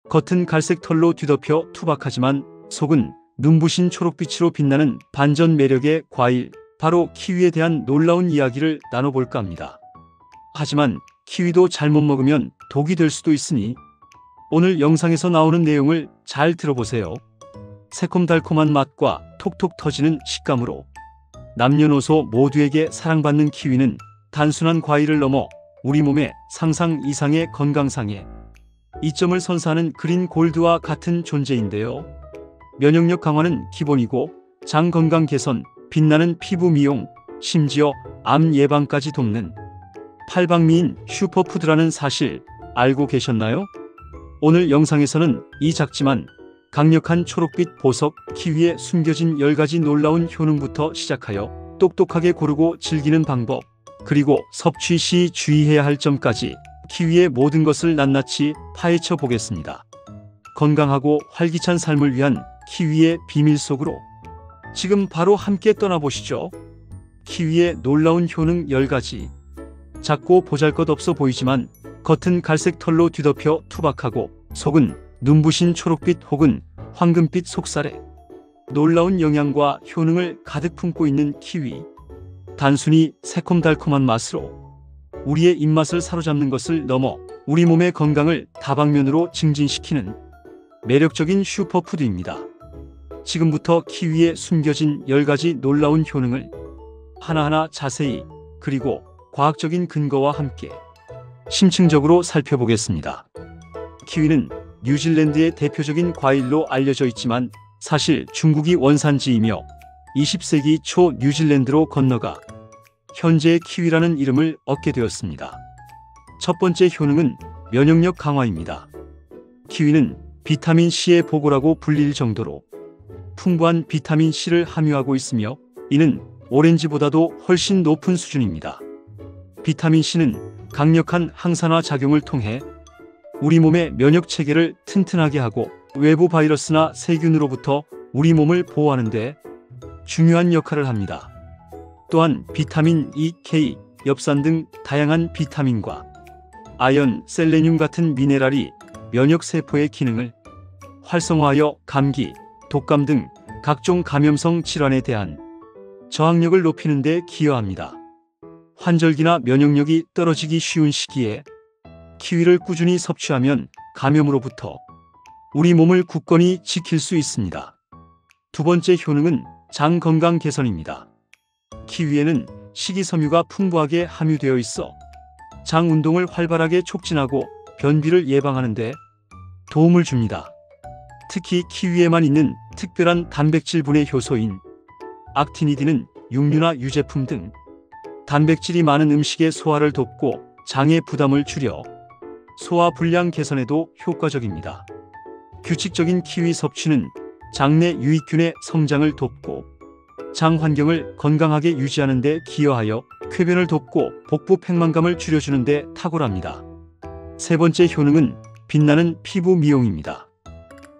겉은 갈색 털로 뒤덮여 투박하지만 속은 눈부신 초록빛으로 빛나는 반전 매력의 과일, 바로 키위에 대한 놀라운 이야기를 나눠볼까 합니다. 하지만 키위도 잘못 먹으면 독이 될 수도 있으니 오늘 영상에서 나오는 내용을 잘 들어보세요. 새콤달콤한 맛과 톡톡 터지는 식감으로 남녀노소 모두에게 사랑받는 키위는 단순한 과일을 넘어 우리 몸의 상상 이상의 건강상의 이점을 선사하는 그린 골드와 같은 존재인데요. 면역력 강화는 기본이고 장 건강 개선, 빛나는 피부 미용, 심지어 암 예방까지 돕는 팔방미인 슈퍼푸드라는 사실 알고 계셨나요? 오늘 영상에서는 이 작지만 강력한 초록빛 보석 키위에 숨겨진 10가지 놀라운 효능부터 시작하여 똑똑하게 고르고 즐기는 방법, 그리고 섭취 시 주의해야 할 점까지 키위의 모든 것을 낱낱이 파헤쳐 보겠습니다. 건강하고 활기찬 삶을 위한 키위의 비밀 속으로 지금 바로 함께 떠나보시죠. 키위의 놀라운 효능 10가지. 작고 보잘것없어 보이지만 겉은 갈색 털로 뒤덮여 투박하고 속은 눈부신 초록빛 혹은 황금빛 속살에 놀라운 영양과 효능을 가득 품고 있는 키위. 단순히 새콤달콤한 맛으로 우리의 입맛을 사로잡는 것을 넘어 우리 몸의 건강을 다방면으로 증진시키는 매력적인 슈퍼푸드입니다. 지금부터 키위에 숨겨진 10가지 놀라운 효능을 하나하나 자세히 그리고 과학적인 근거와 함께 심층적으로 살펴보겠습니다. 키위는 뉴질랜드의 대표적인 과일로 알려져 있지만 사실 중국이 원산지이며 20세기 초 뉴질랜드로 건너가 현재의 키위라는 이름을 얻게 되었습니다. 첫 번째 효능은 면역력 강화입니다. 키위는 비타민C의 보고라고 불릴 정도로 풍부한 비타민C를 함유하고 있으며 이는 오렌지보다도 훨씬 높은 수준입니다. 비타민C는 강력한 항산화 작용을 통해 우리 몸의 면역 체계를 튼튼하게 하고 외부 바이러스나 세균으로부터 우리 몸을 보호하는 데 중요한 역할을 합니다. 또한 비타민 E, K, 엽산 등 다양한 비타민과 아연, 셀레늄 같은 미네랄이 면역세포의 기능을 활성화하여 감기, 독감 등 각종 감염성 질환에 대한 저항력을 높이는 데 기여합니다. 환절기나 면역력이 떨어지기 쉬운 시기에 키위를 꾸준히 섭취하면 감염으로부터 우리 몸을 굳건히 지킬 수 있습니다. 두 번째 효능은 장 건강 개선입니다. 키위에는 식이섬유가 풍부하게 함유되어 있어 장 운동을 활발하게 촉진하고 변비를 예방하는 데 도움을 줍니다. 특히 키위에만 있는 특별한 단백질 분해 효소인 악티니딘은 육류나 유제품 등 단백질이 많은 음식의 소화를 돕고 장의 부담을 줄여 소화 불량 개선에도 효과적입니다. 규칙적인 키위 섭취는 장내 유익균의 성장을 돕고 장 환경을 건강하게 유지하는 데 기여하여 쾌변을 돕고 복부 팽만감을 줄여주는 데 탁월합니다. 세 번째 효능은 빛나는 피부 미용입니다.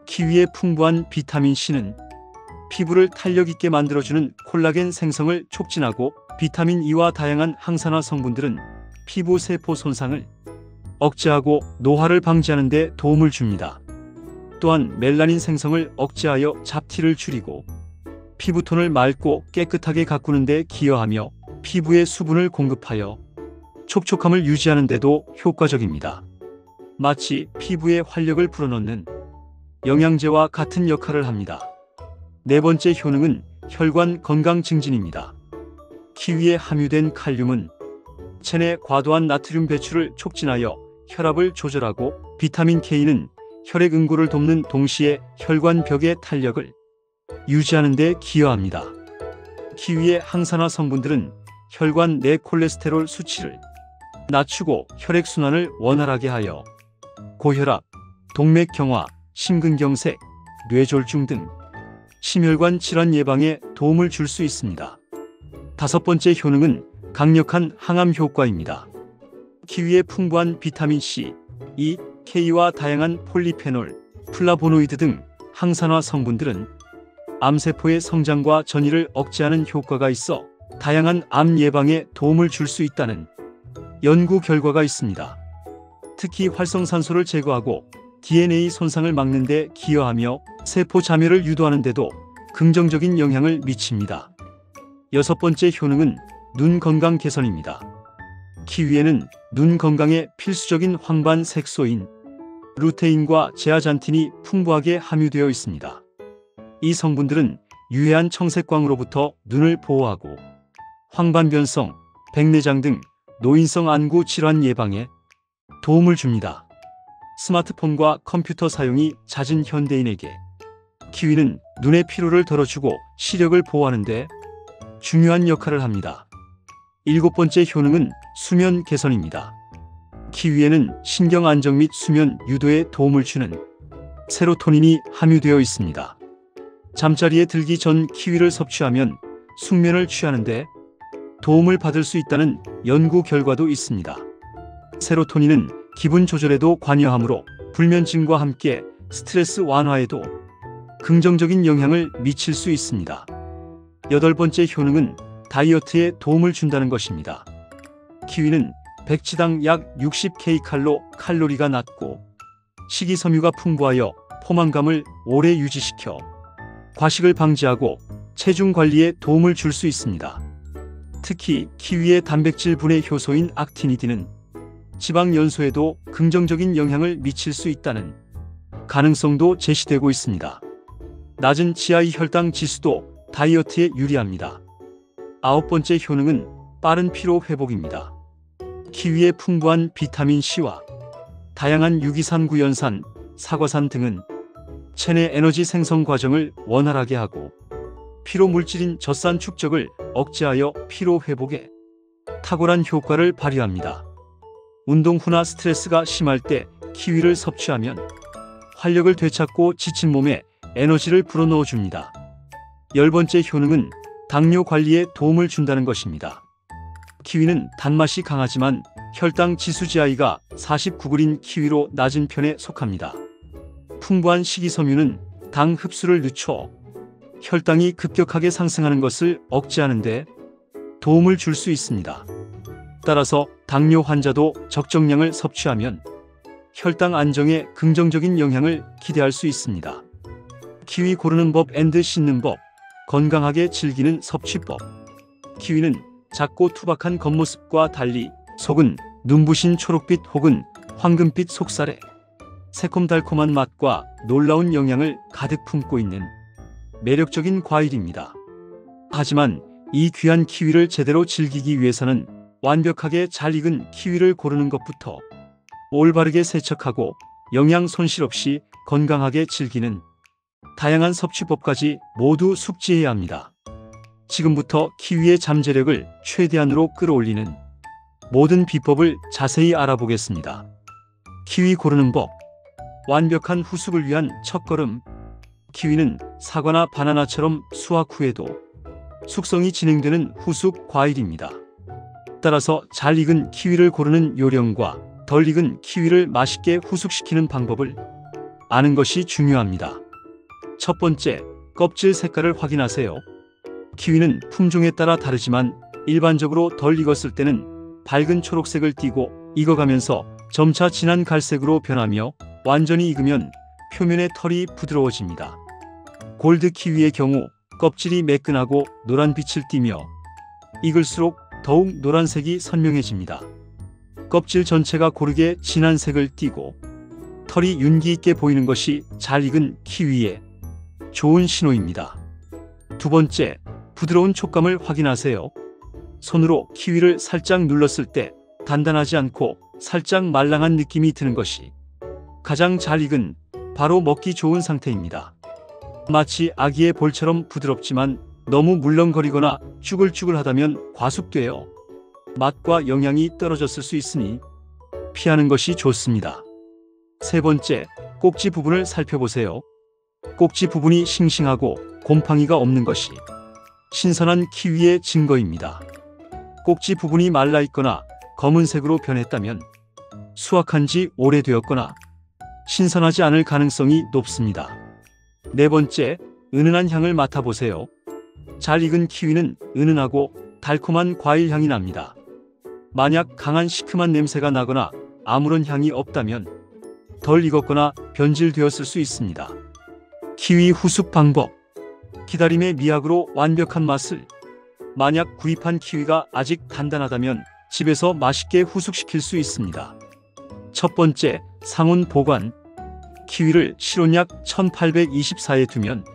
키위의 풍부한 비타민C는 피부를 탄력 있게 만들어주는 콜라겐 생성을 촉진하고 비타민 E와 다양한 항산화 성분들은 피부 세포 손상을 억제하고 노화를 방지하는 데 도움을 줍니다. 또한 멜라닌 생성을 억제하여 잡티를 줄이고 피부톤을 맑고 깨끗하게 가꾸는 데 기여하며 피부에 수분을 공급하여 촉촉함을 유지하는 데도 효과적입니다. 마치 피부에 활력을 불어넣는 영양제와 같은 역할을 합니다. 네 번째 효능은 혈관 건강 증진입니다. 키위에 함유된 칼륨은 체내 과도한 나트륨 배출을 촉진하여 혈압을 조절하고 비타민 K는 혈액 응고를 돕는 동시에 혈관벽의 탄력을 유지하는 데 기여합니다. 키위의 항산화 성분들은 혈관 내 콜레스테롤 수치를 낮추고 혈액순환을 원활하게 하여 고혈압, 동맥경화, 심근경색, 뇌졸중 등 심혈관 질환 예방에 도움을 줄 수 있습니다. 다섯 번째 효능은 강력한 항암 효과입니다. 키위의 풍부한 비타민C, E, K와 다양한 폴리페놀, 플라보노이드 등 항산화 성분들은 암세포의 성장과 전이를 억제하는 효과가 있어 다양한 암 예방에 도움을 줄 수 있다는 연구 결과가 있습니다. 특히 활성산소를 제거하고 DNA 손상을 막는 데 기여하며 세포 자멸을 유도하는 데도 긍정적인 영향을 미칩니다. 여섯 번째 효능은 눈 건강 개선입니다. 키위에는 눈 건강에 필수적인 황반 색소인 루테인과 제아잔틴이 풍부하게 함유되어 있습니다. 이 성분들은 유해한 청색광으로부터 눈을 보호하고 황반변성, 백내장 등 노인성 안구 질환 예방에 도움을 줍니다. 스마트폰과 컴퓨터 사용이 잦은 현대인에게 키위는 눈의 피로를 덜어주고 시력을 보호하는 데 중요한 역할을 합니다. 일곱 번째 효능은 수면 개선입니다. 키위에는 신경 안정 및 수면 유도에 도움을 주는 세로토닌이 함유되어 있습니다. 잠자리에 들기 전 키위를 섭취하면 숙면을 취하는데 도움을 받을 수 있다는 연구 결과도 있습니다. 세로토닌은 기분 조절에도 관여하므로 불면증과 함께 스트레스 완화에도 긍정적인 영향을 미칠 수 있습니다. 여덟 번째 효능은 다이어트에 도움을 준다는 것입니다. 키위는 백치당 약 60kcal 칼로리가 낮고 식이섬유가 풍부하여 포만감을 오래 유지시켜 과식을 방지하고 체중 관리에 도움을 줄 수 있습니다. 특히 키위의 단백질 분해 효소인 악티니딘은 지방 연소에도 긍정적인 영향을 미칠 수 있다는 가능성도 제시되고 있습니다. 낮은 GI 혈당 지수도 다이어트에 유리합니다. 아홉 번째 효능은 빠른 피로 회복입니다. 키위의 풍부한 비타민 C와 다양한 유기산 구연산, 사과산 등은 체내 에너지 생성 과정을 원활하게 하고 피로 물질인 젖산 축적을 억제하여 피로 회복에 탁월한 효과를 발휘합니다. 운동 후나 스트레스가 심할 때 키위를 섭취하면 활력을 되찾고 지친 몸에 에너지를 불어넣어 줍니다. 열 번째 효능은 당뇨 관리에 도움을 준다는 것입니다. 키위는 단맛이 강하지만 혈당 지수 GI가 49g인 키위로 낮은 편에 속합니다. 풍부한 식이섬유는 당 흡수를 늦춰 혈당이 급격하게 상승하는 것을 억제하는 데 도움을 줄 수 있습니다. 따라서 당뇨 환자도 적정량을 섭취하면 혈당 안정에 긍정적인 영향을 기대할 수 있습니다. 키위 고르는 법 앤드 씻는 법, 건강하게 즐기는 섭취법. 키위는 작고 투박한 겉모습과 달리 속은 눈부신 초록빛 혹은 황금빛 속살에 새콤달콤한 맛과 놀라운 영양을 가득 품고 있는 매력적인 과일입니다. 하지만 이 귀한 키위를 제대로 즐기기 위해서는 완벽하게 잘 익은 키위를 고르는 것부터 올바르게 세척하고 영양 손실 없이 건강하게 즐기는 다양한 섭취법까지 모두 숙지해야 합니다. 지금부터 키위의 잠재력을 최대한으로 끌어올리는 모든 비법을 자세히 알아보겠습니다. 키위 고르는 법. 완벽한 후숙을 위한 첫걸음. 키위는 사과나 바나나처럼 수확 후에도 숙성이 진행되는 후숙 과일입니다. 따라서 잘 익은 키위를 고르는 요령과 덜 익은 키위를 맛있게 후숙시키는 방법을 아는 것이 중요합니다. 첫 번째, 껍질 색깔을 확인하세요. 키위는 품종에 따라 다르지만 일반적으로 덜 익었을 때는 밝은 초록색을 띠고 익어가면서 점차 진한 갈색으로 변하며 완전히 익으면 표면의 털이 부드러워집니다. 골드 키위의 경우 껍질이 매끈하고 노란빛을 띠며 익을수록 더욱 노란색이 선명해집니다. 껍질 전체가 고르게 진한 색을 띠고 털이 윤기 있게 보이는 것이 잘 익은 키위의 좋은 신호입니다. 두 번째, 부드러운 촉감을 확인하세요. 손으로 키위를 살짝 눌렀을 때 단단하지 않고 살짝 말랑한 느낌이 드는 것이 가장 잘 익은, 바로 먹기 좋은 상태입니다. 마치 아기의 볼처럼 부드럽지만 너무 물렁거리거나 쭈글쭈글하다면 과숙되어 맛과 영양이 떨어졌을 수 있으니 피하는 것이 좋습니다. 세 번째, 꼭지 부분을 살펴보세요. 꼭지 부분이 싱싱하고 곰팡이가 없는 것이 신선한 키위의 증거입니다. 꼭지 부분이 말라있거나 검은색으로 변했다면 수확한 지 오래되었거나 신선하지 않을 가능성이 높습니다. 네 번째, 은은한 향을 맡아보세요. 잘 익은 키위는 은은하고 달콤한 과일 향이 납니다. 만약 강한 시큼한 냄새가 나거나 아무런 향이 없다면 덜 익었거나 변질되었을 수 있습니다. 키위 후숙 방법. 기다림의 미학으로 완벽한 맛을. 만약 구입한 키위가 아직 단단하다면 집에서 맛있게 후숙시킬 수 있습니다. 첫 번째, 상온 보관. 키위를 실온약 1824에 두면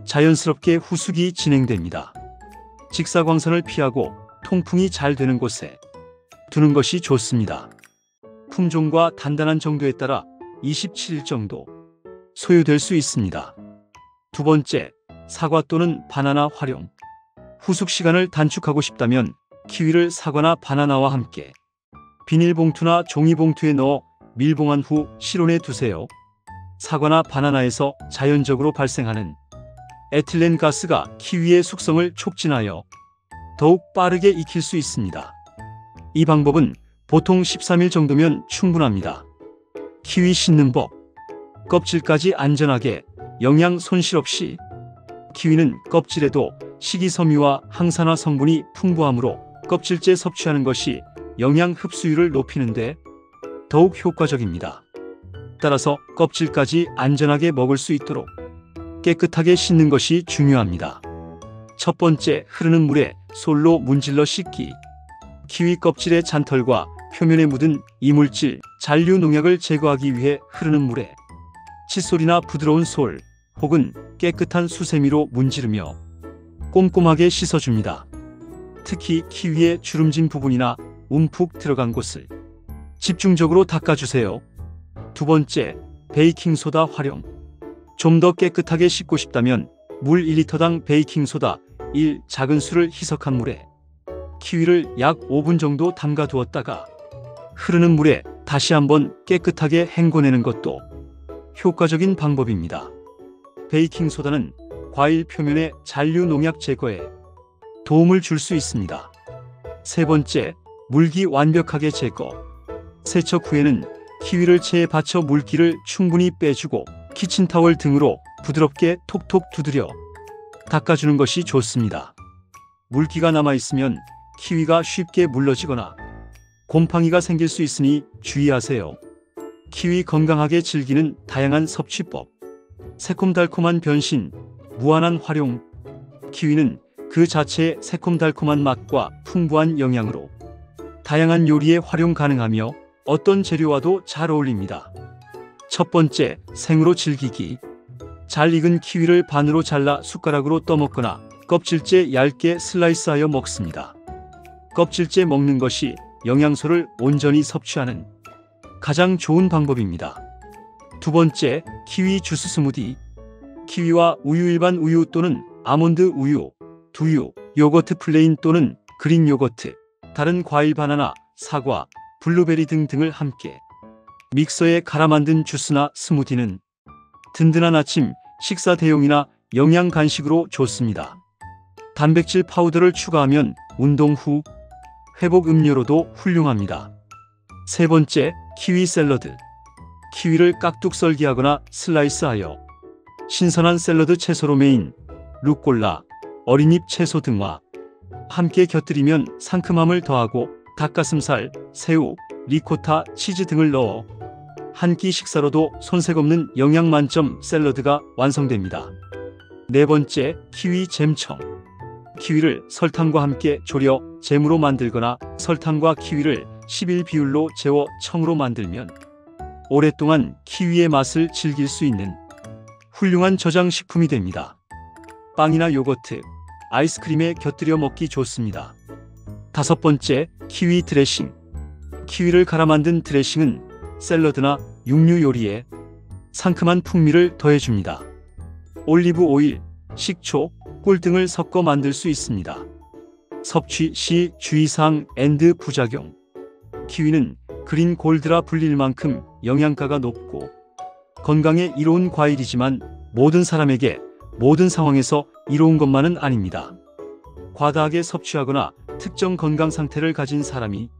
자연스럽게 후숙이 진행됩니다. 직사광선을 피하고 통풍이 잘 되는 곳에 두는 것이 좋습니다. 품종과 단단한 정도에 따라 27일 정도 소요될 수 있습니다. 두 번째, 사과 또는 바나나 활용. 후숙 시간을 단축하고 싶다면 키위를 사과나 바나나와 함께 비닐봉투나 종이봉투에 넣어 밀봉한 후 실온에 두세요. 사과나 바나나에서 자연적으로 발생하는 에틸렌 가스가 키위의 숙성을 촉진하여 더욱 빠르게 익힐 수 있습니다. 이 방법은 보통 13일 정도면 충분합니다. 키위 씻는 법. 껍질까지 안전하게 영양 손실 없이. 키위는 껍질에도 식이섬유와 항산화 성분이 풍부하므로 껍질째 섭취하는 것이 영양 흡수율을 높이는데 더욱 효과적입니다. 따라서 껍질까지 안전하게 먹을 수 있도록 깨끗하게 씻는 것이 중요합니다. 첫 번째, 흐르는 물에 솔로 문질러 씻기. 키위 껍질의 잔털과 표면에 묻은 이물질, 잔류 농약을 제거하기 위해 흐르는 물에 칫솔이나 부드러운 솔 혹은 깨끗한 수세미로 문지르며 꼼꼼하게 씻어줍니다. 특히 키위의 주름진 부분이나 움푹 들어간 곳을 집중적으로 닦아주세요. 두 번째, 베이킹소다 활용. 좀 더 깨끗하게 씻고 싶다면 물 1리터당 베이킹소다 1 작은 술을 희석한 물에 키위를 약 5분 정도 담가 두었다가 흐르는 물에 다시 한번 깨끗하게 헹궈내는 것도 효과적인 방법입니다. 베이킹소다는 과일 표면의 잔류 농약 제거에 도움을 줄 수 있습니다. 세 번째, 물기 완벽하게 제거. 세척 후에는 키위를 체에 받쳐 물기를 충분히 빼주고 키친타월 등으로 부드럽게 톡톡 두드려 닦아주는 것이 좋습니다. 물기가 남아있으면 키위가 쉽게 물러지거나 곰팡이가 생길 수 있으니 주의하세요. 키위 건강하게 즐기는 다양한 섭취법. 새콤달콤한 변신, 무한한 활용. 키위는 그 자체의 새콤달콤한 맛과 풍부한 영양으로 다양한 요리에 활용 가능하며 어떤 재료와도 잘 어울립니다. 첫 번째, 생으로 즐기기. 잘 익은 키위를 반으로 잘라 숟가락으로 떠먹거나 껍질째 얇게 슬라이스하여 먹습니다. 껍질째 먹는 것이 영양소를 온전히 섭취하는 가장 좋은 방법입니다. 두 번째, 키위 주스 스무디. 키위와 우유, 일반 우유 또는 아몬드 우유, 두유, 요거트 플레인 또는 그릭 요거트, 다른 과일 바나나, 사과, 블루베리 등등을 함께 믹서에 갈아 만든 주스나 스무디는 든든한 아침 식사 대용이나 영양 간식으로 좋습니다. 단백질 파우더를 추가하면 운동 후 회복 음료로도 훌륭합니다. 세 번째, 키위 샐러드. 키위를 깍둑 썰기하거나 슬라이스하여 신선한 샐러드 채소로 메인, 루꼴라, 어린잎 채소 등과 함께 곁들이면 상큼함을 더하고 닭가슴살, 새우, 리코타, 치즈 등을 넣어 한 끼 식사로도 손색 없는 영양 만점 샐러드가 완성됩니다. 네 번째, 키위 잼청. 키위를 설탕과 함께 졸여 잼으로 만들거나 설탕과 키위를 11 비율로 재워 청으로 만들면 오랫동안 키위의 맛을 즐길 수 있는 훌륭한 저장식품이 됩니다. 빵이나 요거트, 아이스크림에 곁들여 먹기 좋습니다. 다섯 번째, 키위 드레싱. 키위를 갈아 만든 드레싱은 샐러드나 육류 요리에 상큼한 풍미를 더해줍니다. 올리브 오일, 식초, 꿀 등을 섞어 만들 수 있습니다. 섭취 시 주의사항 앤드 부작용. 키위는 그린 골드라 불릴 만큼 영양가가 높고 건강에 이로운 과일이지만 모든 사람에게 모든 상황에서 이로운 것만은 아닙니다. 과다하게 섭취하거나 특정 건강 상태를 가진 사람이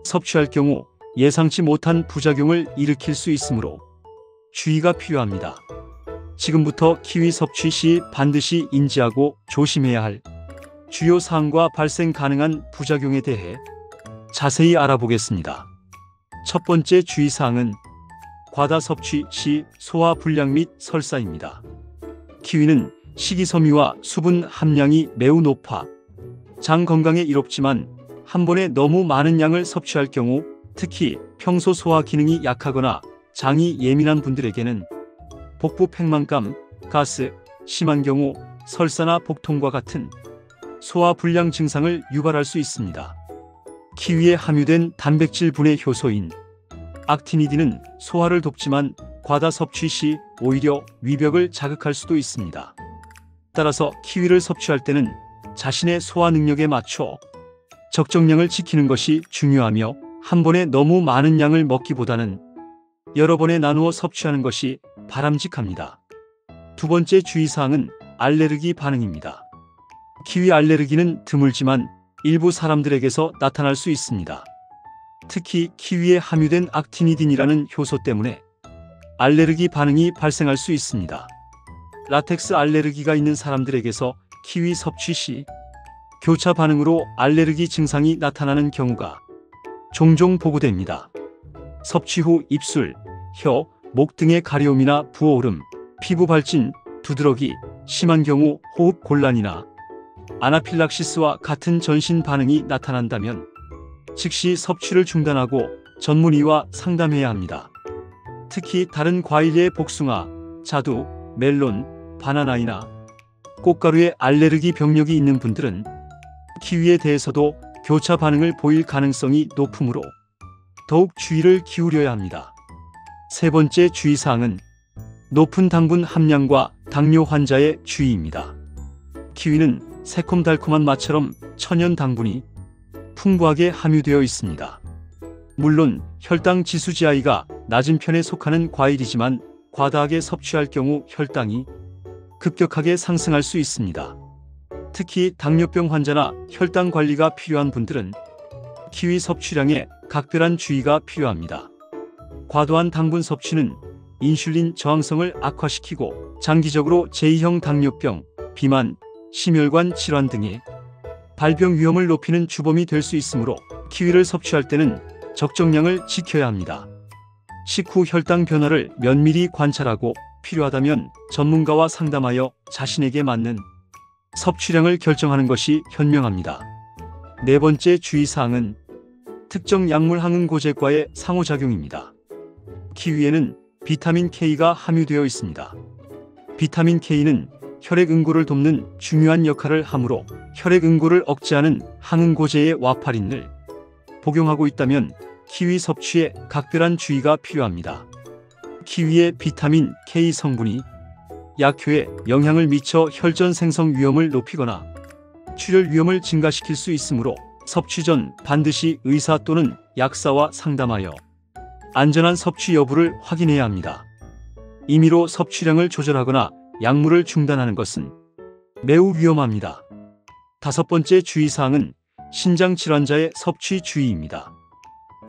섭취할 경우 예상치 못한 부작용을 일으킬 수 있으므로 주의가 필요합니다. 지금부터 키위 섭취 시 반드시 인지하고 조심해야 할 주요 사항과 발생 가능한 부작용에 대해 자세히 알아보겠습니다. 첫 번째 주의사항은 과다 섭취 시 소화 불량 및 설사입니다. 키위는 식이섬유와 수분 함량이 매우 높아 장 건강에 이롭지만 한 번에 너무 많은 양을 섭취할 경우, 특히 평소 소화 기능이 약하거나 장이 예민한 분들에게는 복부 팽만감, 가스, 심한 경우 설사나 복통과 같은 소화 불량 증상을 유발할 수 있습니다. 키위에 함유된 단백질 분해 효소인 악티니딘은 소화를 돕지만 과다 섭취 시 오히려 위벽을 자극할 수도 있습니다. 따라서 키위를 섭취할 때는 자신의 소화 능력에 맞춰 적정량을 지키는 것이 중요하며, 한 번에 너무 많은 양을 먹기보다는 여러 번에 나누어 섭취하는 것이 바람직합니다. 두 번째 주의사항은 알레르기 반응입니다. 키위 알레르기는 드물지만 일부 사람들에게서 나타날 수 있습니다. 특히 키위에 함유된 악티니딘이라는 효소 때문에 알레르기 반응이 발생할 수 있습니다. 라텍스 알레르기가 있는 사람들에게서 키위 섭취 시 교차 반응으로 알레르기 증상이 나타나는 경우가 종종 보고됩니다. 섭취 후 입술, 혀, 목 등의 가려움이나 부어오름, 피부 발진, 두드러기, 심한 경우 호흡 곤란이나 아나필락시스와 같은 전신 반응이 나타난다면 즉시 섭취를 중단하고 전문의와 상담해야 합니다. 특히 다른 과일의 복숭아, 자두, 멜론, 바나나이나 꽃가루에 알레르기 병력이 있는 분들은 키위에 대해서도 교차 반응을 보일 가능성이 높으므로 더욱 주의를 기울여야 합니다. 세 번째 주의사항은 높은 당분 함량과 당뇨 환자의 주의입니다. 키위는 새콤달콤한 맛처럼 천연 당분이 풍부하게 함유되어 있습니다. 물론 혈당 지수 GI가 낮은 편에 속하는 과일이지만 과다하게 섭취할 경우 혈당이 급격하게 상승할 수 있습니다. 특히 당뇨병 환자나 혈당 관리가 필요한 분들은 키위 섭취량에 각별한 주의가 필요합니다. 과도한 당분 섭취는 인슐린 저항성을 악화시키고 장기적으로 제2형 당뇨병, 비만, 심혈관 질환 등의 발병 위험을 높이는 주범이 될 수 있으므로 키위를 섭취할 때는 적정량을 지켜야 합니다. 식후 혈당 변화를 면밀히 관찰하고 필요하다면 전문가와 상담하여 자신에게 맞는 섭취량을 결정하는 것이 현명합니다. 네 번째 주의사항은 특정 약물 항응고제과의 상호작용입니다. 키위에는 비타민 K가 함유되어 있습니다. 비타민 K는 혈액 응고를 돕는 중요한 역할을 하므로 혈액 응고를 억제하는 항응고제의 와파린을 복용하고 있다면 키위 섭취에 각별한 주의가 필요합니다. 키위의 비타민 K 성분이 약효에 영향을 미쳐 혈전 생성 위험을 높이거나 출혈 위험을 증가시킬 수 있으므로 섭취 전 반드시 의사 또는 약사와 상담하여 안전한 섭취 여부를 확인해야 합니다. 임의로 섭취량을 조절하거나 약물을 중단하는 것은 매우 위험합니다. 다섯 번째 주의사항은 신장 질환자의 섭취 주의입니다.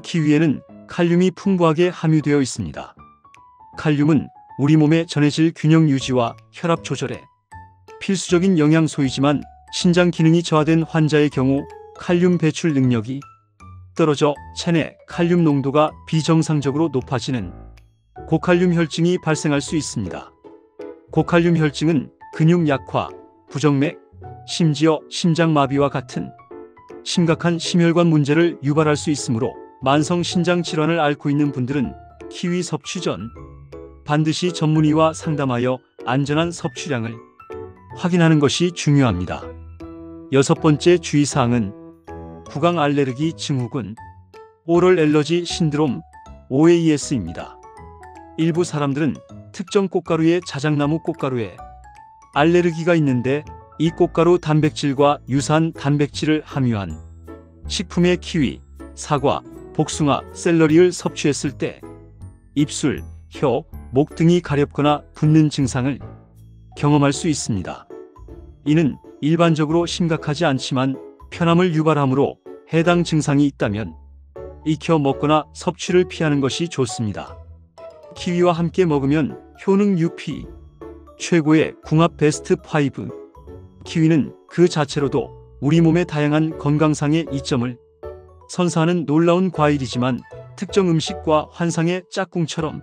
키위에는 칼륨이 풍부하게 함유되어 있습니다. 칼륨은 우리 몸의 전해질 균형 유지와 혈압 조절에 필수적인 영양소이지만 신장 기능이 저하된 환자의 경우 칼륨 배출 능력이 떨어져 체내 칼륨 농도가 비정상적으로 높아지는 고칼륨 혈증이 발생할 수 있습니다. 고칼륨 혈증은 근육 약화, 부정맥, 심지어 심장마비와 같은 심각한 심혈관 문제를 유발할 수 있으므로 만성 신장 질환을 앓고 있는 분들은 키위 섭취 전 반드시 전문의와 상담하여 안전한 섭취량을 확인하는 것이 중요합니다. 여섯 번째 주의사항은 구강 알레르기 증후군, 오럴 엘러지 신드롬, OAS입니다. 일부 사람들은 특정 꽃가루의 자작나무 꽃가루에 알레르기가 있는데 이 꽃가루 단백질과 유사한 단백질을 함유한 식품의 키위, 사과, 복숭아, 샐러리를 섭취했을 때 입술, 혀, 목 등이 가렵거나 붓는 증상을 경험할 수 있습니다. 이는 일반적으로 심각하지 않지만 편함을 유발하므로 해당 증상이 있다면 익혀 먹거나 섭취를 피하는 것이 좋습니다. 키위와 함께 먹으면 효능 UP 최고의 궁합 베스트 5. 키위는 그 자체로도 우리 몸의 다양한 건강상의 이점을 선사하는 놀라운 과일이지만 특정 음식과 환상의 짝꿍처럼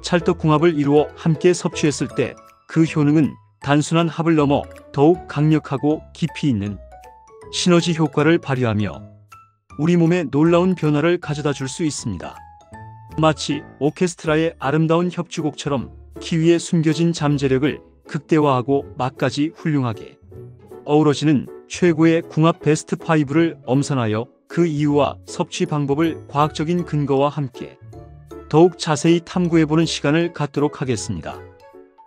찰떡궁합을 이루어 함께 섭취했을 때 그 효능은 단순한 합을 넘어 더욱 강력하고 깊이 있는 시너지 효과를 발휘하며 우리 몸에 놀라운 변화를 가져다 줄 수 있습니다. 마치 오케스트라의 아름다운 협주곡처럼 키위의 숨겨진 잠재력을 극대화하고 맛까지 훌륭하게 어우러지는 최고의 궁합 베스트 5를 엄선하여 그 이유와 섭취 방법을 과학적인 근거와 함께 더욱 자세히 탐구해보는 시간을 갖도록 하겠습니다.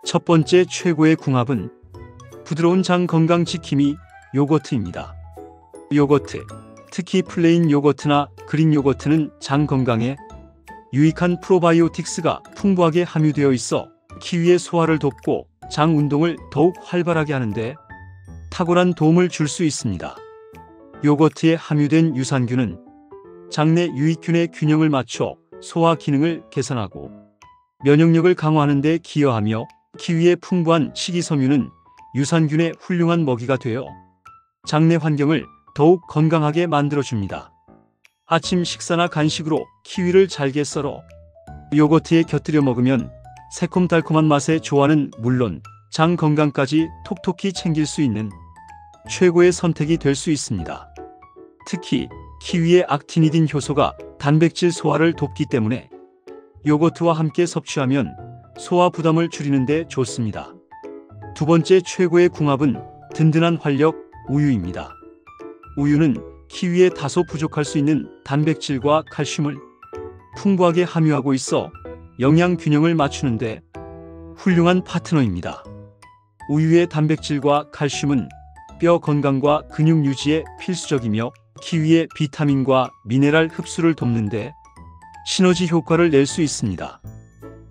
첫 번째 최고의 궁합은 부드러운 장 건강 지킴이 요거트입니다. 요거트, 특히 플레인 요거트나 그릭 요거트는 장 건강에 유익한 프로바이오틱스가 풍부하게 함유되어 있어 키위의 소화를 돕고 장 운동을 더욱 활발하게 하는데 탁월한 도움을 줄 수 있습니다. 요거트에 함유된 유산균은 장내 유익균의 균형을 맞춰 소화 기능을 개선하고 면역력을 강화하는 데 기여하며 키위의 풍부한 식이섬유는 유산균의 훌륭한 먹이가 되어 장내 환경을 더욱 건강하게 만들어줍니다. 아침 식사나 간식으로 키위를 잘게 썰어 요거트에 곁들여 먹으면 새콤달콤한 맛의 조화는 물론 장 건강까지 톡톡히 챙길 수 있는 최고의 선택이 될 수 있습니다. 특히 키위의 악티니딘 효소가 단백질 소화를 돕기 때문에 요거트와 함께 섭취하면 소화 부담을 줄이는 데 좋습니다. 두 번째 최고의 궁합은 든든한 활력 우유입니다. 우유는 키위에 다소 부족할 수 있는 단백질과 칼슘을 풍부하게 함유하고 있어 영양 균형을 맞추는데 훌륭한 파트너입니다. 우유의 단백질과 칼슘은 뼈 건강과 근육 유지에 필수적이며 키위의 비타민과 미네랄 흡수를 돕는데 시너지 효과를 낼 수 있습니다.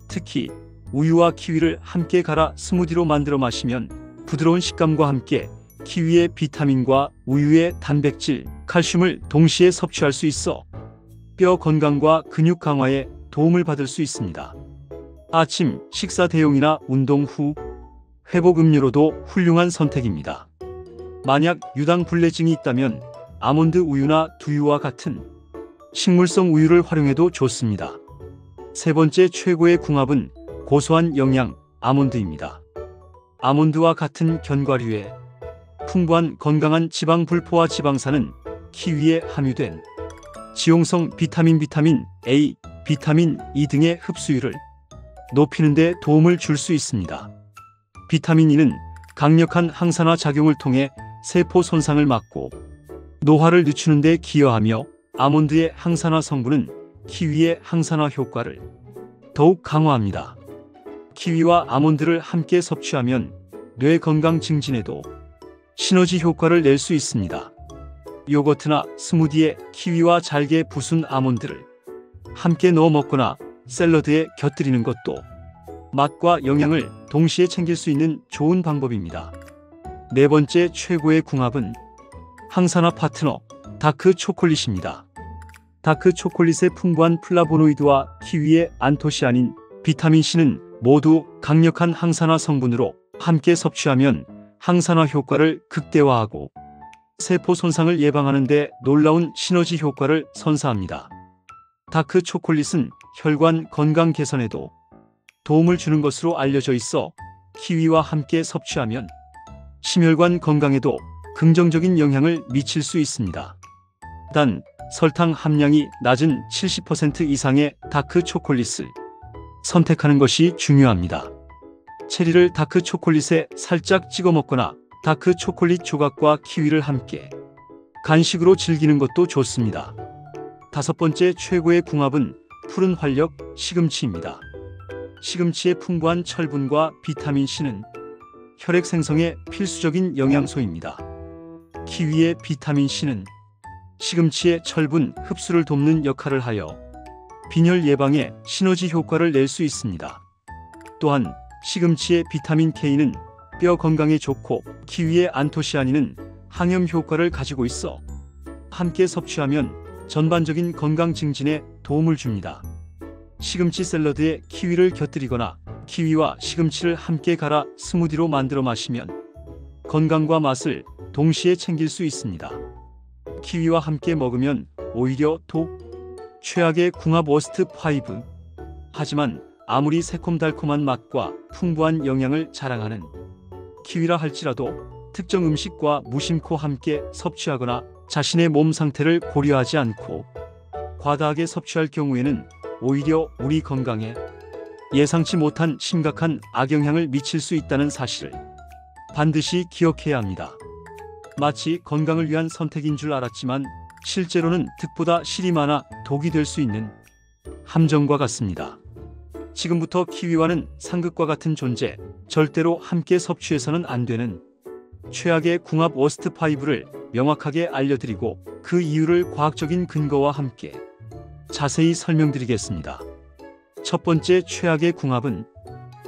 특히 우유와 키위를 함께 갈아 스무디로 만들어 마시면 부드러운 식감과 함께 키위의 비타민과 우유의 단백질, 칼슘을 동시에 섭취할 수 있어 뼈 건강과 근육 강화에 도움을 받을 수 있습니다. 아침 식사 대용이나 운동 후 회복 음료로도 훌륭한 선택입니다. 만약 유당 불내증이 있다면 아몬드 우유나 두유와 같은 식물성 우유를 활용해도 좋습니다. 세 번째 최고의 궁합은 고소한 영양 아몬드입니다. 아몬드와 같은 견과류에 풍부한 건강한 지방 불포화 지방산은 키위에 함유된 지용성 비타민 A, 비타민 E 등의 흡수율을 높이는 데 도움을 줄 수 있습니다. 비타민 E는 강력한 항산화 작용을 통해 세포 손상을 막고 노화를 늦추는 데 기여하며 아몬드의 항산화 성분은 키위의 항산화 효과를 더욱 강화합니다. 키위와 아몬드를 함께 섭취하면 뇌 건강 증진에도 시너지 효과를 낼 수 있습니다. 요거트나 스무디에 키위와 잘게 부순 아몬드를 함께 넣어 먹거나 샐러드에 곁들이는 것도 맛과 영양을 동시에 챙길 수 있는 좋은 방법입니다. 네 번째 최고의 궁합은 항산화 파트너 다크 초콜릿입니다. 다크 초콜릿의 풍부한 플라보노이드와 키위의 안토시아닌, 비타민C는 모두 강력한 항산화 성분으로 함께 섭취하면 항산화 효과를 극대화하고 세포 손상을 예방하는 데 놀라운 시너지 효과를 선사합니다. 다크 초콜릿은 혈관 건강 개선에도 도움을 주는 것으로 알려져 있어 키위와 함께 섭취하면 심혈관 건강에도 긍정적인 영향을 미칠 수 있습니다. 단, 설탕 함량이 낮은 70% 이상의 다크 초콜릿을 선택하는 것이 중요합니다. 체리를 다크 초콜릿에 살짝 찍어 먹거나 다크 초콜릿 조각과 키위를 함께 간식으로 즐기는 것도 좋습니다. 다섯 번째 최고의 궁합은 푸른 활력 시금치입니다. 시금치의 풍부한 철분과 비타민C는 혈액 생성에 필수적인 영양소입니다. 키위의 비타민C는 시금치의 철분 흡수를 돕는 역할을 하여 빈혈 예방에 시너지 효과를 낼 수 있습니다. 또한 시금치의 비타민 K는 뼈 건강에 좋고 키위의 안토시아닌은 항염 효과를 가지고 있어 함께 섭취하면 전반적인 건강 증진에 도움을 줍니다. 시금치 샐러드에 키위를 곁들이거나 키위와 시금치를 함께 갈아 스무디로 만들어 마시면 건강과 맛을 동시에 챙길 수 있습니다. 키위와 함께 먹으면 오히려 최악의 궁합 워스트 5. 하지만 아무리 새콤달콤한 맛과 풍부한 영양을 자랑하는 키위라 할지라도 특정 음식과 무심코 함께 섭취하거나 자신의 몸 상태를 고려하지 않고 과다하게 섭취할 경우에는 오히려 우리 건강에 예상치 못한 심각한 악영향을 미칠 수 있다는 사실을 반드시 기억해야 합니다. 마치 건강을 위한 선택인 줄 알았지만 실제로는 득보다 실이 많아 독이 될 수 있는 함정과 같습니다. 지금부터 키위와는 상극과 같은 존재, 절대로 함께 섭취해서는 안 되는 최악의 궁합 워스트 5를 명확하게 알려드리고 그 이유를 과학적인 근거와 함께 자세히 설명드리겠습니다. 첫 번째 최악의 궁합은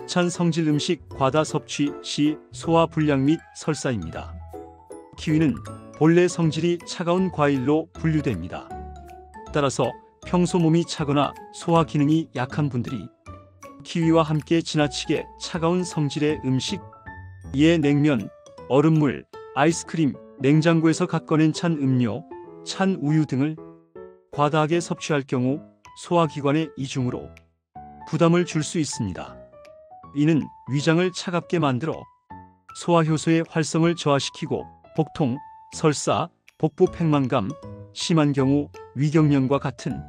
찬성질 음식 과다 섭취 시 소화 불량 및 설사입니다. 키위는 본래 성질이 차가운 과일로 분류됩니다. 따라서 평소 몸이 차거나 소화 기능이 약한 분들이 키위와 함께 지나치게 차가운 성질의 음식, 이에 냉면, 얼음물, 아이스크림, 냉장고에서 갓 꺼낸 찬 음료, 찬 우유 등을 과다하게 섭취할 경우 소화기관에 이중으로 부담을 줄 수 있습니다. 이는 위장을 차갑게 만들어 소화효소의 활성을 저하시키고 복통, 설사, 복부 팽만감, 심한 경우 위경련과 같은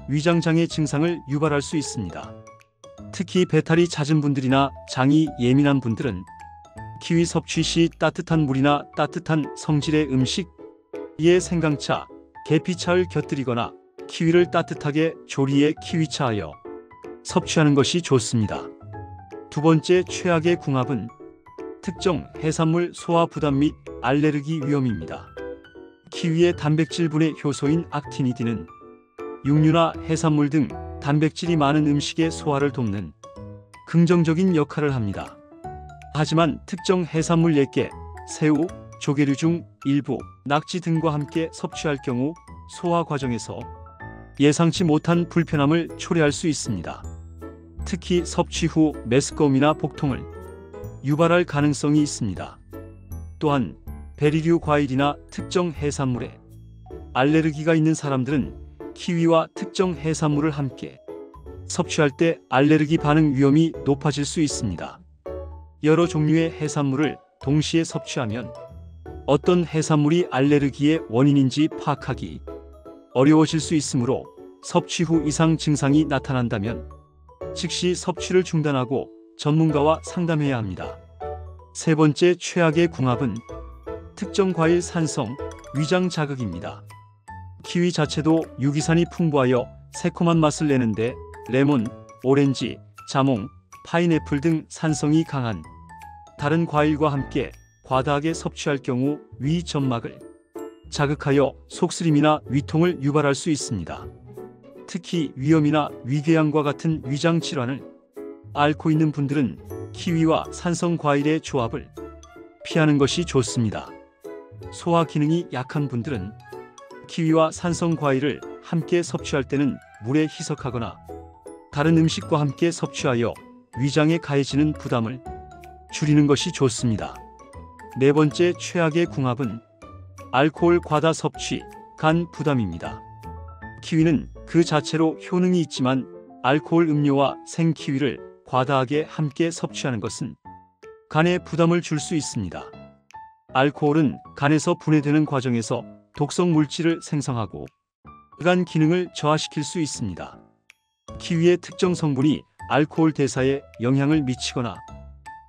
위장장애 증상을 유발할 수 있습니다. 특히 배탈이 잦은 분들이나 장이 예민한 분들은 키위 섭취 시 따뜻한 물이나 따뜻한 성질의 음식, 이에 생강차, 계피차를 곁들이거나 키위를 따뜻하게 조리해 키위차하여 섭취하는 것이 좋습니다. 두 번째 최악의 궁합은 특정 해산물 소화 부담 및 알레르기 위험입니다. 키위의 단백질분해 효소인 악티니딘은 육류나 해산물 등 단백질이 많은 음식의 소화를 돕는 긍정적인 역할을 합니다. 하지만 특정 해산물 4개, 새우, 조개류 중 일부, 낙지 등과 함께 섭취할 경우 소화 과정에서 예상치 못한 불편함을 초래할 수 있습니다. 특히 섭취 후 메스꺼움이나 복통을 유발할 가능성이 있습니다. 또한 베리류 과일이나 특정 해산물에 알레르기가 있는 사람들은 키위와 특정 해산물을 함께 섭취할 때 알레르기 반응 위험이 높아질 수 있습니다. 여러 종류의 해산물을 동시에 섭취하면 어떤 해산물이 알레르기의 원인인지 파악하기 어려워질 수 있으므로 섭취 후 이상 증상이 나타난다면 즉시 섭취를 중단하고 전문가와 상담해야 합니다. 세 번째 최악의 궁합은 특정 과일 산성, 위장 자극입니다. 키위 자체도 유기산이 풍부하여 새콤한 맛을 내는데 레몬, 오렌지, 자몽, 파인애플 등 산성이 강한 다른 과일과 함께 과다하게 섭취할 경우 위 점막을 자극하여 속쓰림이나 위통을 유발할 수 있습니다. 특히 위염이나 위궤양과 같은 위장 질환을 앓고 있는 분들은 키위와 산성 과일의 조합을 피하는 것이 좋습니다. 소화 기능이 약한 분들은 키위와 산성 과일을 함께 섭취할 때는 물에 희석하거나 다른 음식과 함께 섭취하여 위장에 가해지는 부담을 줄이는 것이 좋습니다. 네 번째 최악의 궁합은 알코올 과다 섭취, 간 부담입니다. 키위는 그 자체로 효능이 있지만 알코올 음료와 생키위를 과다하게 함께 섭취하는 것은 간에 부담을 줄 수 있습니다. 알코올은 간에서 분해되는 과정에서 독성 물질을 생성하고 간 기능을 저하시킬 수 있습니다. 키위의 특정 성분이 알코올 대사에 영향을 미치거나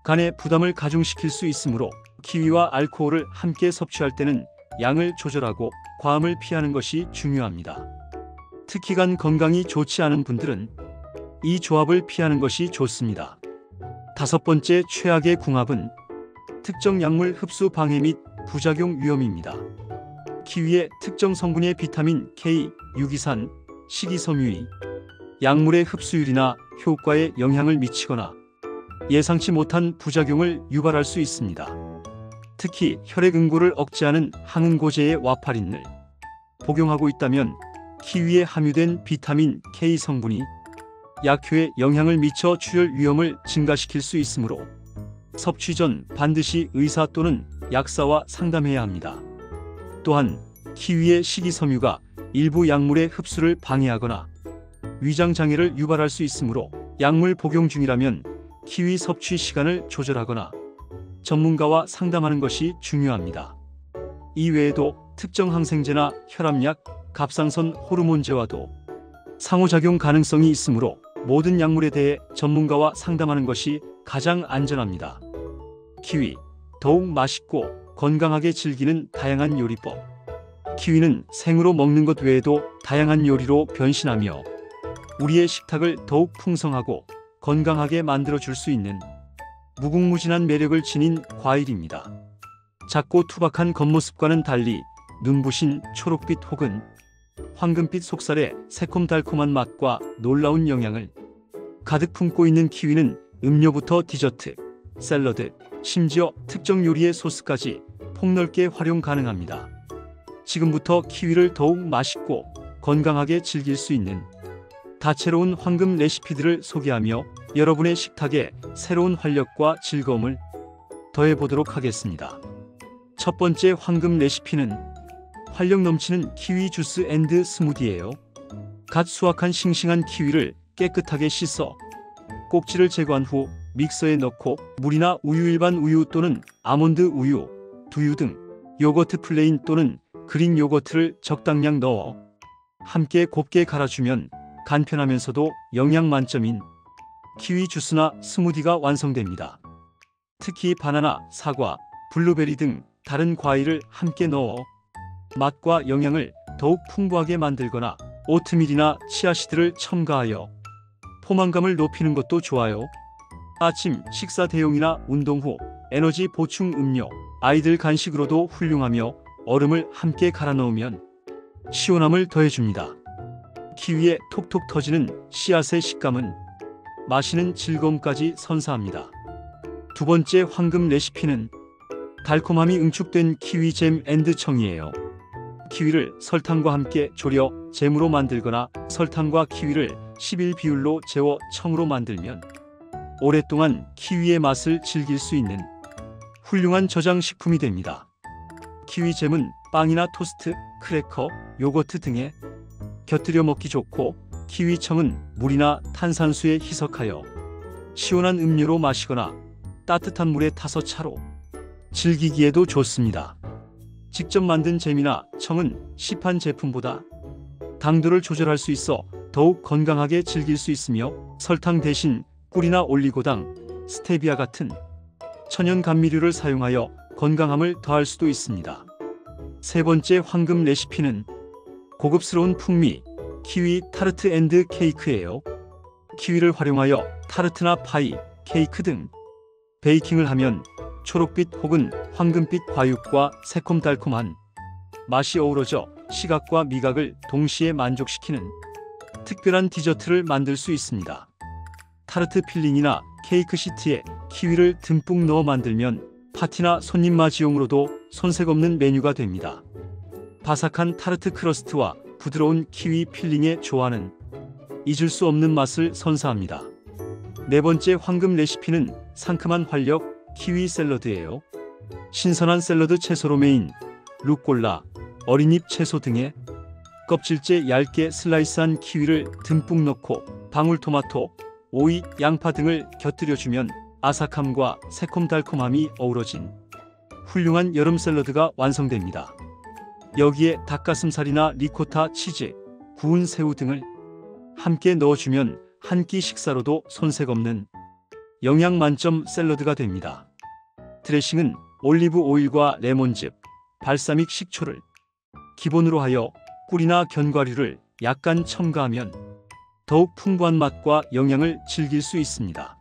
간에 부담을 가중시킬 수 있으므로 키위와 알코올을 함께 섭취할 때는 양을 조절하고 과음을 피하는 것이 중요합니다. 특히 간 건강이 좋지 않은 분들은 이 조합을 피하는 것이 좋습니다. 다섯 번째 최악의 궁합은 특정 약물 흡수 방해 및 부작용 위험입니다. 키위의 특정 성분의 비타민 K, 유기산, 식이섬유이 약물의 흡수율이나 효과에 영향을 미치거나 예상치 못한 부작용을 유발할 수 있습니다. 특히 혈액 응고를 억제하는 항응고제의 와파린을 복용하고 있다면 키위에 함유된 비타민 K 성분이 약효에 영향을 미쳐 출혈 위험을 증가시킬 수 있으므로 섭취 전 반드시 의사 또는 약사와 상담해야 합니다. 또한 키위의 식이섬유가 일부 약물의 흡수를 방해하거나 위장 장애를 유발할 수 있으므로 약물 복용 중이라면 키위 섭취 시간을 조절하거나 전문가와 상담하는 것이 중요합니다. 이 외에도 특정 항생제나 혈압약, 갑상선 호르몬제와도 상호작용 가능성이 있으므로 모든 약물에 대해 전문가와 상담하는 것이 가장 안전합니다. 키위, 더욱 맛있고 건강하게 즐기는 다양한 요리법. 키위는 생으로 먹는 것 외에도 다양한 요리로 변신하며 우리의 식탁을 더욱 풍성하고 건강하게 만들어줄 수 있는 무궁무진한 매력을 지닌 과일입니다. 작고 투박한 겉모습과는 달리 눈부신 초록빛 혹은 황금빛 속살의 새콤달콤한 맛과 놀라운 영양을 가득 품고 있는 키위는 음료부터 디저트, 샐러드, 심지어 특정 요리의 소스까지 폭넓게 활용 가능합니다. 지금부터 키위를 더욱 맛있고 건강하게 즐길 수 있는 다채로운 황금 레시피들을 소개하며 여러분의 식탁에 새로운 활력과 즐거움을 더해보도록 하겠습니다. 첫 번째 황금 레시피는 활력 넘치는 키위 주스 앤드 스무디예요. 갓 수확한 싱싱한 키위를 깨끗하게 씻어 꼭지를 제거한 후 믹서에 넣고 물이나 우유, 일반 우유 또는 아몬드 우유, 두유 등 요거트 플레인 또는 그릭 요거트를 적당량 넣어 함께 곱게 갈아주면 간편하면서도 영양 만점인 키위 주스나 스무디가 완성됩니다. 특히 바나나, 사과, 블루베리 등 다른 과일을 함께 넣어 맛과 영양을 더욱 풍부하게 만들거나 오트밀이나 치아씨드를 첨가하여 포만감을 높이는 것도 좋아요. 아침 식사 대용이나 운동 후 에너지 보충 음료, 아이들 간식으로도 훌륭하며 얼음을 함께 갈아 넣으면 시원함을 더해줍니다. 키위의 톡톡 터지는 씨앗의 식감은 마시는 즐거움까지 선사합니다. 두 번째 황금 레시피는 달콤함이 응축된 키위 잼 앤드 청이에요. 키위를 설탕과 함께 졸여 잼으로 만들거나 설탕과 키위를 11 비율로 재워 청으로 만들면 오랫동안 키위의 맛을 즐길 수 있는 훌륭한 저장식품이 됩니다. 키위 잼은 빵이나 토스트, 크래커, 요거트 등에 곁들여 먹기 좋고 키위청은 물이나 탄산수에 희석하여 시원한 음료로 마시거나 따뜻한 물에 타서 차로 즐기기에도 좋습니다. 직접 만든 잼이나 청은 시판 제품보다 당도를 조절할 수 있어 더욱 건강하게 즐길 수 있으며 설탕 대신 꿀이나 올리고당, 스테비아 같은 천연 감미료를 사용하여 건강함을 더할 수도 있습니다. 세 번째 황금 레시피는 고급스러운 풍미 키위 타르트 앤드 케이크예요. 키위를 활용하여 타르트나 파이, 케이크 등 베이킹을 하면 초록빛 혹은 황금빛 과육과 새콤달콤한 맛이 어우러져 시각과 미각을 동시에 만족시키는 특별한 디저트를 만들 수 있습니다. 타르트 필링이나 케이크 시트에 키위를 듬뿍 넣어 만들면 파티나 손님 맞이용으로도 손색 없는 메뉴가 됩니다. 바삭한 타르트 크러스트와 부드러운 키위 필링의 조화는 잊을 수 없는 맛을 선사합니다. 네 번째 황금 레시피는 상큼한 활력 키위 샐러드예요. 신선한 샐러드 채소로 메인, 루꼴라, 어린잎 채소 등의 껍질째 얇게 슬라이스한 키위를 듬뿍 넣고 방울토마토, 오이, 양파 등을 곁들여주면 아삭함과 새콤달콤함이 어우러진 훌륭한 여름 샐러드가 완성됩니다. 여기에 닭가슴살이나 리코타, 치즈, 구운 새우 등을 함께 넣어주면 한 끼 식사로도 손색 없는 영양 만점 샐러드가 됩니다. 드레싱은 올리브 오일과 레몬즙, 발사믹 식초를 기본으로 하여 꿀이나 견과류를 약간 첨가하면 더욱 풍부한 맛과 영양을 즐길 수 있습니다.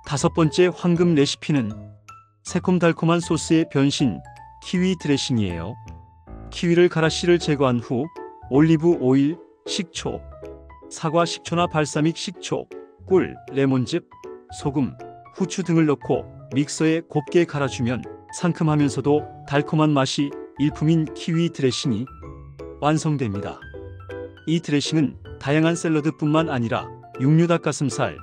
다섯 번째 황금 레시피는 새콤달콤한 소스의 변신 키위 드레싱이에요. 키위를 갈아 씨를 제거한 후 올리브 오일, 식초, 사과 식초나 발사믹 식초, 꿀, 레몬즙, 소금, 후추 등을 넣고 믹서에 곱게 갈아주면 상큼하면서도 달콤한 맛이 일품인 키위 드레싱이 완성됩니다. 이 드레싱은 다양한 샐러드뿐만 아니라 육류 닭가슴살,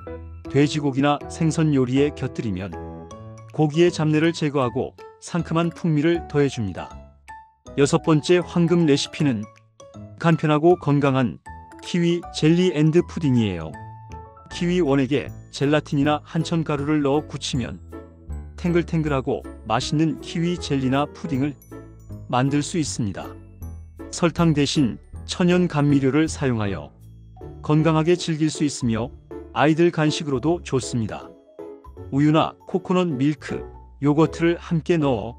돼지고기나 생선 요리에 곁들이면 고기의 잡내를 제거하고 상큼한 풍미를 더해줍니다. 여섯 번째 황금 레시피는 간편하고 건강한 키위 젤리 앤드 푸딩이에요. 키위 원액에 젤라틴이나 한천가루를 넣어 굳히면 탱글탱글하고 맛있는 키위 젤리나 푸딩을 만들 수 있습니다. 설탕 대신 천연 감미료를 사용하여 건강하게 즐길 수 있으며 아이들 간식으로도 좋습니다. 우유나 코코넛 밀크, 요거트를 함께 넣어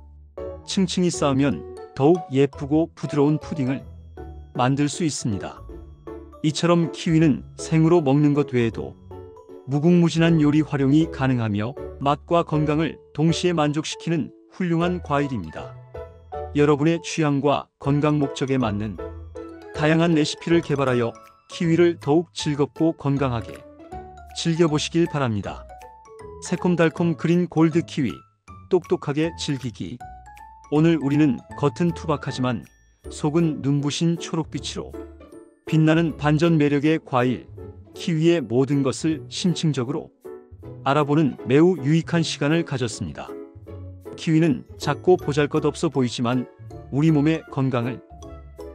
층층이 쌓으면 더욱 예쁘고 부드러운 푸딩을 만들 수 있습니다. 이처럼 키위는 생으로 먹는 것 외에도 무궁무진한 요리 활용이 가능하며 맛과 건강을 동시에 만족시키는 훌륭한 과일입니다. 여러분의 취향과 건강 목적에 맞는 다양한 레시피를 개발하여 키위를 더욱 즐겁고 건강하게 즐겨보시길 바랍니다. 새콤달콤 그린 골드 키위, 똑똑하게 즐기기. 오늘 우리는 겉은 투박하지만 속은 눈부신 초록빛으로 빛나는 반전 매력의 과일, 키위의 모든 것을 심층적으로 알아보는 매우 유익한 시간을 가졌습니다. 키위는 작고 보잘것없어 보이지만 우리 몸의 건강을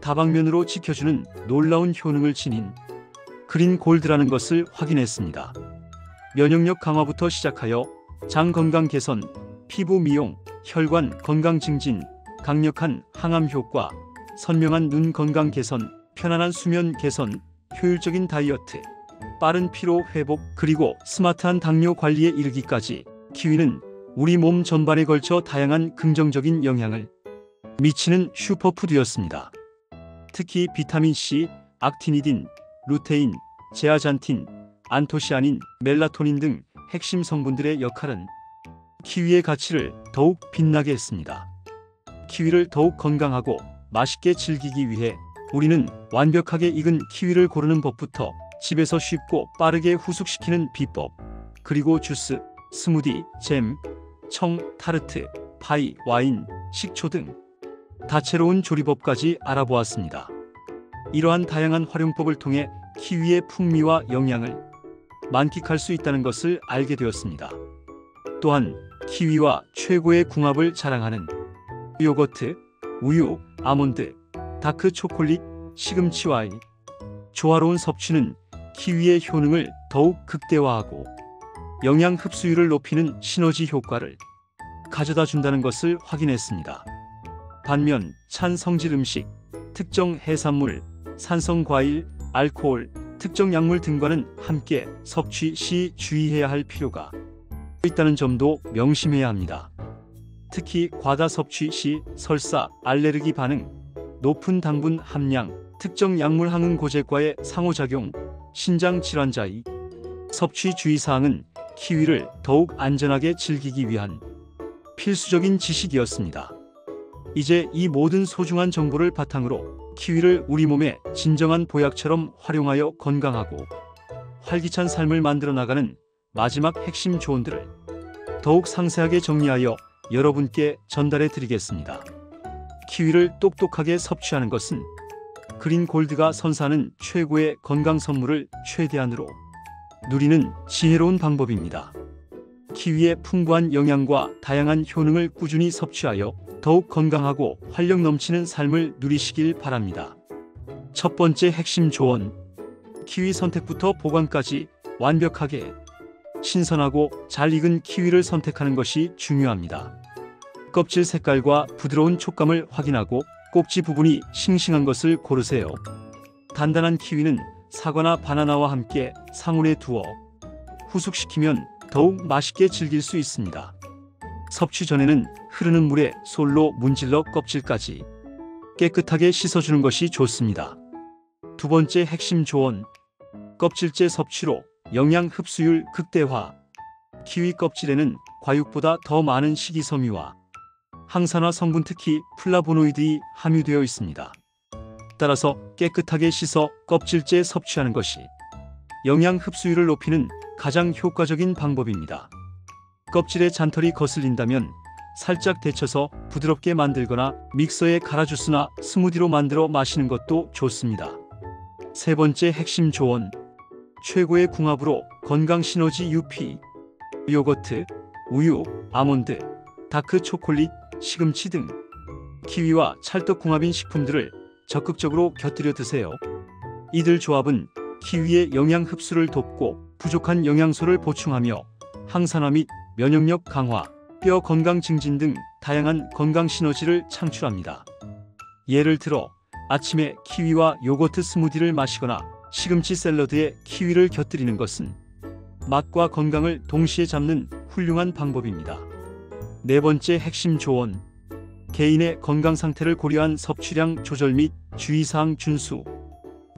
다방면으로 지켜주는 놀라운 효능을 지닌 그린 골드라는 것을 확인했습니다. 면역력 강화부터 시작하여 장 건강 개선, 피부 미용, 혈관 건강 증진, 강력한 항암 효과, 선명한 눈 건강 개선, 편안한 수면 개선, 효율적인 다이어트, 빠른 피로 회복, 그리고 스마트한 당뇨 관리에 이르기까지 키위는 우리 몸 전반에 걸쳐 다양한 긍정적인 영향을 미치는 슈퍼푸드였습니다. 특히 비타민C, 악티니딘, 루테인, 제아잔틴, 안토시아닌, 멜라토닌 등 핵심 성분들의 역할은 키위의 가치를 더욱 빛나게 했습니다. 키위를 더욱 건강하고 맛있게 즐기기 위해 우리는 완벽하게 익은 키위를 고르는 법부터 집에서 쉽고 빠르게 후숙시키는 비법, 그리고 주스, 스무디, 잼, 청, 타르트, 파이, 와인, 식초 등 다채로운 조리법까지 알아보았습니다. 이러한 다양한 활용법을 통해 키위의 풍미와 영양을 만끽할 수 있다는 것을 알게 되었습니다. 또한 키위와 최고의 궁합을 자랑하는 요거트, 우유, 아몬드, 다크 초콜릿, 시금치와의 조화로운 섭취는 키위의 효능을 더욱 극대화하고 영양 흡수율을 높이는 시너지 효과를 가져다 준다는 것을 확인했습니다. 반면 찬 성질 음식, 특정 해산물, 산성 과일, 알코올, 특정 약물 등과는 함께 섭취 시 주의해야 할 필요가 있다는 점도 명심해야 합니다. 특히 과다 섭취 시 설사, 알레르기 반응, 높은 당분 함량, 특정 약물 항응 고제과의 상호작용, 신장 질환자의 섭취 주의사항은 키위를 더욱 안전하게 즐기기 위한 필수적인 지식이었습니다. 이제 이 모든 소중한 정보를 바탕으로 키위를 우리 몸의 진정한 보약처럼 활용하여 건강하고 활기찬 삶을 만들어 나가는 마지막 핵심 조언들을 더욱 상세하게 정리하여 여러분께 전달해 드리겠습니다. 키위를 똑똑하게 섭취하는 것은 그린 골드가 선사하는 최고의 건강 선물을 최대한으로 누리는 지혜로운 방법입니다. 키위의 풍부한 영양과 다양한 효능을 꾸준히 섭취하여 더욱 건강하고 활력 넘치는 삶을 누리시길 바랍니다. 첫 번째 핵심 조언. 키위 선택부터 보관까지 완벽하게 신선하고 잘 익은 키위를 선택하는 것이 중요합니다. 껍질 색깔과 부드러운 촉감을 확인하고 꼭지 부분이 싱싱한 것을 고르세요. 단단한 키위는 사과나 바나나와 함께 상온에 두어 후숙시키면 더욱 맛있게 즐길 수 있습니다. 섭취 전에는 흐르는 물에 솔로 문질러 껍질까지 깨끗하게 씻어주는 것이 좋습니다. 두 번째 핵심 조언. 껍질째 섭취로 영양 흡수율 극대화. 키위 껍질에는 과육보다 더 많은 식이섬유와 항산화 성분, 특히 플라보노이드이 함유되어 있습니다. 따라서 깨끗하게 씻어 껍질째 섭취하는 것이 영양 흡수율을 높이는 가장 효과적인 방법입니다. 껍질에 잔털이 거슬린다면 살짝 데쳐서 부드럽게 만들거나 믹서에 갈아 주스나 스무디로 만들어 마시는 것도 좋습니다. 세 번째 핵심 조언. 최고의 궁합으로 건강 시너지 UP. 요거트, 우유, 아몬드, 다크 초콜릿, 시금치 등 키위와 찰떡궁합인 식품들을 적극적으로 곁들여 드세요. 이들 조합은 키위의 영양 흡수를 돕고 부족한 영양소를 보충하며 항산화 및 면역력 강화, 뼈 건강 증진 등 다양한 건강 시너지를 창출합니다. 예를 들어 아침에 키위와 요거트 스무디를 마시거나 시금치 샐러드에 키위를 곁들이는 것은 맛과 건강을 동시에 잡는 훌륭한 방법입니다. 네 번째 핵심 조언. 개인의 건강 상태를 고려한 섭취량 조절 및 주의사항 준수.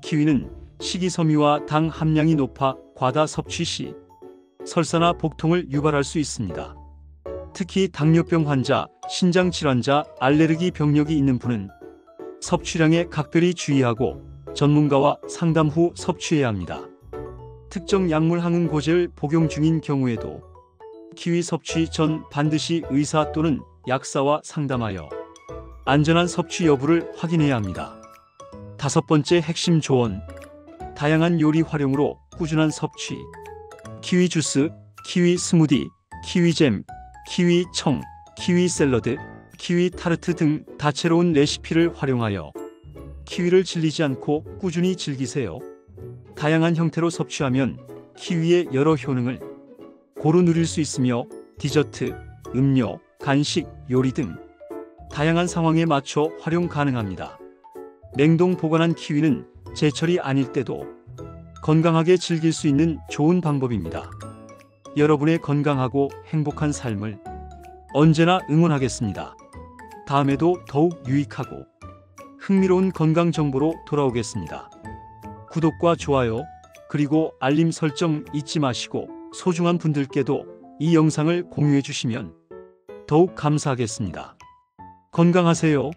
키위는 식이섬유와 당 함량이 높아 과다 섭취 시 설사나 복통을 유발할 수 있습니다. 특히 당뇨병 환자, 신장 질환자, 알레르기 병력이 있는 분은 섭취량에 각별히 주의하고 전문가와 상담 후 섭취해야 합니다. 특정 약물 항응고제를 복용 중인 경우에도 키위 섭취 전 반드시 의사 또는 약사와 상담하여 안전한 섭취 여부를 확인해야 합니다. 다섯 번째 핵심 조언. 다양한 요리 활용으로 꾸준한 섭취. 키위 주스, 키위 스무디, 키위 잼, 키위 청, 키위 샐러드, 키위 타르트 등 다채로운 레시피를 활용하여 키위를 질리지 않고 꾸준히 즐기세요. 다양한 형태로 섭취하면 키위의 여러 효능을 고루 누릴 수 있으며 디저트, 음료, 간식, 요리 등 다양한 상황에 맞춰 활용 가능합니다. 냉동 보관한 키위는 제철이 아닐 때도 건강하게 즐길 수 있는 좋은 방법입니다. 여러분의 건강하고 행복한 삶을 언제나 응원하겠습니다. 다음에도 더욱 유익하고 흥미로운 건강 정보로 돌아오겠습니다. 구독과 좋아요, 그리고 알림 설정 잊지 마시고 소중한 분들께도 이 영상을 공유해 주시면 더욱 감사하겠습니다. 건강하세요.